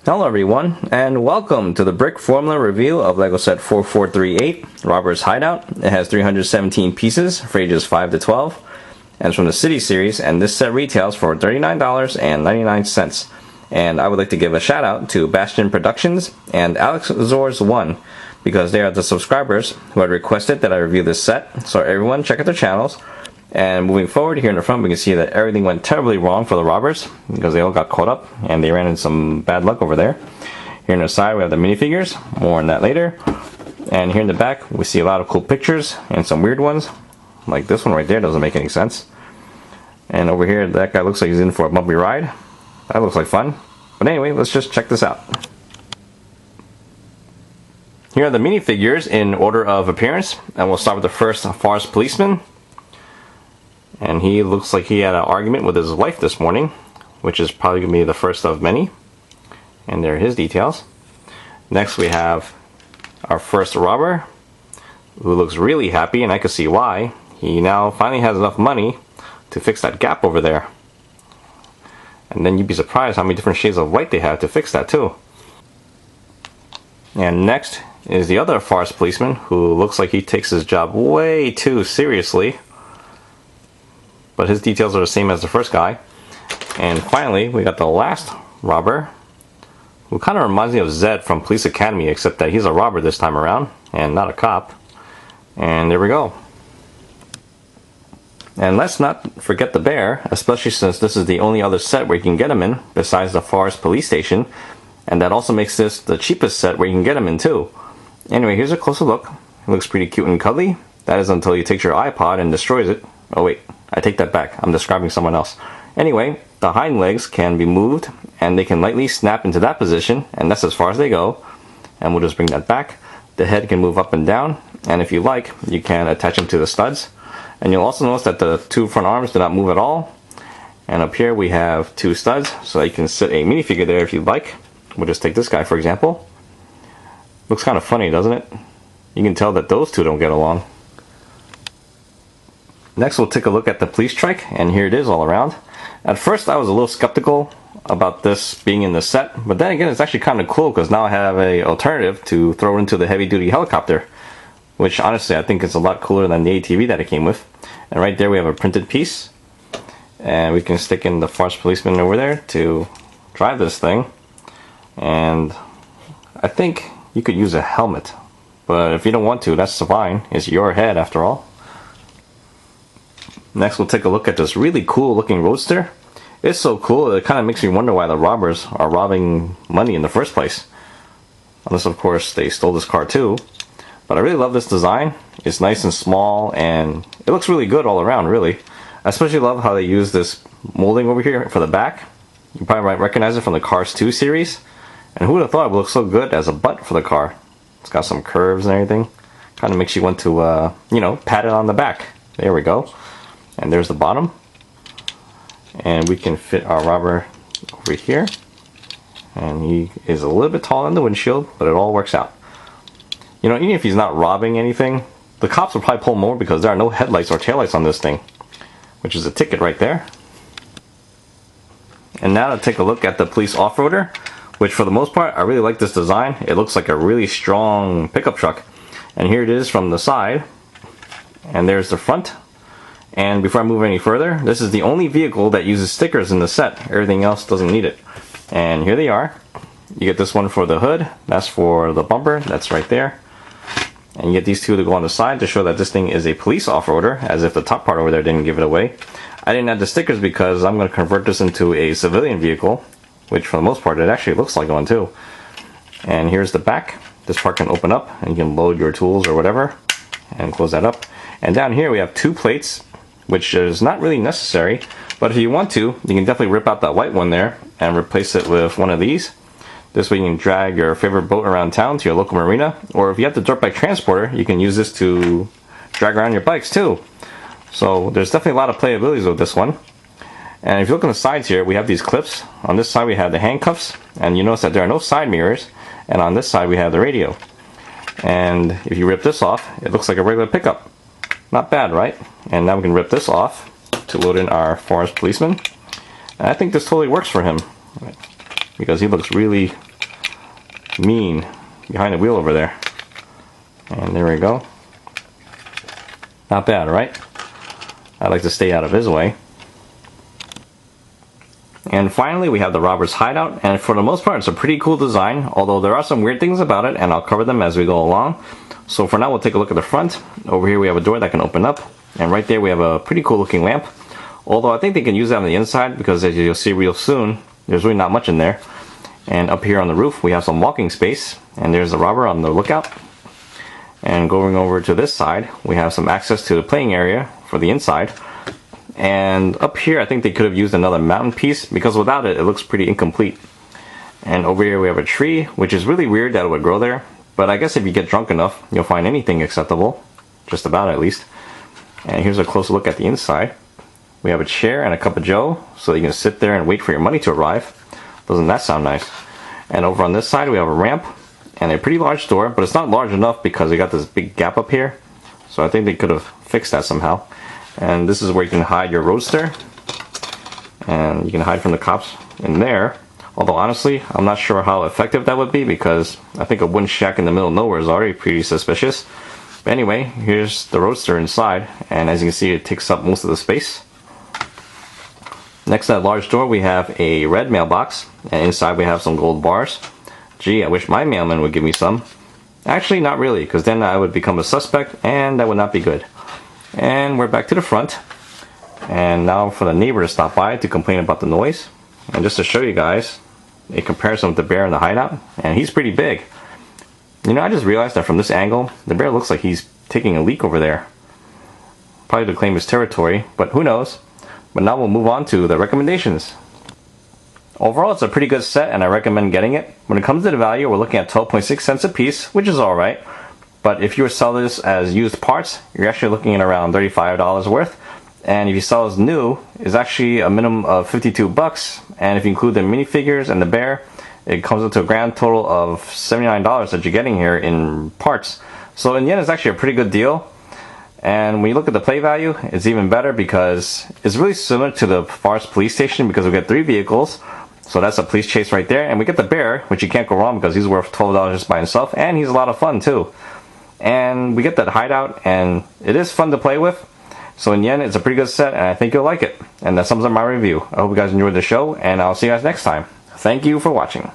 Hello everyone, and welcome to the Brickformula review of LEGO set 4438, Robber's Hideout. It has 317 pieces for ages 5 to 12, and it's from the City series, and this set retails for $39.99. And I would like to give a shout out to Bastion Productions and Alex Zors1, because they are the subscribers who had requested that I review this set. So everyone check out their channels. And moving forward, here in the front we can see that everything went terribly wrong for the robbers because they all got caught up and they ran into some bad luck over there. Here on the side we have the minifigures, more on that later. And here in the back we see a lot of cool pictures and some weird ones, like this one right there doesn't make any sense. And over here that guy looks like he's in for a bumpy ride. That looks like fun. But anyway, let's just check this out. Here are the minifigures in order of appearance, and we'll start with the first forest policeman. And he looks like he had an argument with his wife this morning, which is probably going to be the first of many. And there are his details. Next we have our first robber, who looks really happy, and I can see why. He now finally has enough money to fix that gap over there. And then you'd be surprised how many different shades of white they have to fix that too. And next is the other forest policeman, who looks like he takes his job way too seriously. But his details are the same as the first guy. And finally, we got the last robber, who kind of reminds me of Zed from Police Academy, except that he's a robber this time around, and not a cop. And there we go. And let's not forget the bear, especially since this is the only other set where you can get him in, besides the Forest Police Station. And that also makes this the cheapest set where you can get him in too. Anyway, here's a closer look. It looks pretty cute and cuddly. That is until you take your iPod and destroys it. Oh wait, I take that back. I'm describing someone else. Anyway, the hind legs can be moved, and they can lightly snap into that position, and that's as far as they go. And we'll just bring that back. The head can move up and down, and if you like, you can attach them to the studs. And you'll also notice that the two front arms do not move at all. And up here we have two studs, so you can sit a minifigure there if you'd like. We'll just take this guy for example. Looks kind of funny, doesn't it? You can tell that those two don't get along. Next we'll take a look at the police trike, and here it is all around. At first I was a little skeptical about this being in the set, but then again it's actually kind of cool because now I have an alternative to throw into the heavy duty helicopter, which honestly I think is a lot cooler than the ATV that it came with. And right there we have a printed piece, and we can stick in the forest policeman over there to drive this thing. And I think you could use a helmet, but if you don't want to, that's fine. It's your head after all. Next we'll take a look at this really cool looking roadster. It's so cool it kind of makes me wonder why the robbers are robbing money in the first place. Unless of course they stole this car too. But I really love this design. It's nice and small, and it looks really good all around really. I especially love how they use this molding over here for the back. You probably might recognize it from the Cars 2 series. And who would have thought it would look so good as a butt for the car. It's got some curves and everything. Kind of makes you want to, you know, pat it on the back. There we go. And there's the bottom. And we can fit our robber over here. And he is a little bit tall on the windshield, but it all works out. You know, even if he's not robbing anything, the cops will probably pull him over because there are no headlights or taillights on this thing. Which is a ticket right there. And now to take a look at the police off-roader, which for the most part, I really like this design. It looks like a really strong pickup truck. And here it is from the side. And there's the front. And before I move any further, this is the only vehicle that uses stickers in the set. Everything else doesn't need it. And here they are. You get this one for the hood. That's for the bumper. That's right there. And you get these two to go on the side to show that this thing is a police off-roader, as if the top part over there didn't give it away. I didn't add the stickers because I'm going to convert this into a civilian vehicle, which for the most part it actually looks like one too. And here's the back. This part can open up and you can load your tools or whatever and close that up. And down here we have two plates, which is not really necessary, but if you want to, you can definitely rip out that white one there and replace it with one of these. This way you can drag your favorite boat around town to your local marina, or if you have the dirt bike transporter, you can use this to drag around your bikes too. So there's definitely a lot of playabilities with this one. And if you look on the sides here, we have these clips. On this side we have the handcuffs, and you notice that there are no side mirrors, and on this side we have the radio. And if you rip this off, it looks like a regular pickup. Not bad, right? And now we can rip this off to load in our forest policeman. And I think this totally works for him, because he looks really mean behind the wheel over there. And there we go. Not bad, right? I like to stay out of his way. And finally, we have the robber's hideout, and for the most part, it's a pretty cool design, although there are some weird things about it, and I'll cover them as we go along. So for now, we'll take a look at the front. Over here, we have a door that can open up, and right there, we have a pretty cool looking lamp. Although I think they can use that on the inside, because as you'll see real soon, there's really not much in there. And up here on the roof, we have some walking space, and there's the robber on the lookout. And going over to this side, we have some access to the playing area for the inside. And up here, I think they could have used another mountain piece, because without it, it looks pretty incomplete. And over here we have a tree, which is really weird that it would grow there. But I guess if you get drunk enough, you'll find anything acceptable. Just about, at least. And here's a closer look at the inside. We have a chair and a cup of joe, so you can sit there and wait for your money to arrive. Doesn't that sound nice? And over on this side, we have a ramp and a pretty large door, but it's not large enough because we got this big gap up here. So I think they could have fixed that somehow. And this is where you can hide your roadster, and you can hide from the cops in there. Although honestly, I'm not sure how effective that would be, because I think a wooden shack in the middle of nowhere is already pretty suspicious. But anyway, here's the roadster inside, and as you can see, it takes up most of the space. Next to that large door, we have a red mailbox, and inside we have some gold bars. Gee, I wish my mailman would give me some. Actually, not really, because then I would become a suspect, and that would not be good. And we're back to the front. And now for the neighbor to stop by to complain about the noise. And just to show you guys a comparison with the bear in the hideout, and he's pretty big. You know, I just realized that from this angle, the bear looks like he's taking a leak over there. Probably to claim his territory, but who knows. But now we'll move on to the recommendations. Overall, it's a pretty good set, and I recommend getting it. When it comes to the value, we're looking at 12.6 cents a piece, which is alright. But if you were to sell this as used parts, you're actually looking at around $35 worth. And if you sell as new, it's actually a minimum of 52 bucks. And if you include the minifigures and the bear, it comes up to a grand total of $79 that you're getting here in parts. So in the end, it's actually a pretty good deal. And when you look at the play value, it's even better because it's really similar to the Forest Police Station, because we get 3 vehicles. So that's a police chase right there. And we get the bear, which you can't go wrong because he's worth $12 just by himself. And he's a lot of fun too. And we get that hideout, and it is fun to play with. So in the end, it's a pretty good set, and I think you'll like it. And that sums up my review. I hope you guys enjoyed the show, and I'll see you guys next time. Thank you for watching.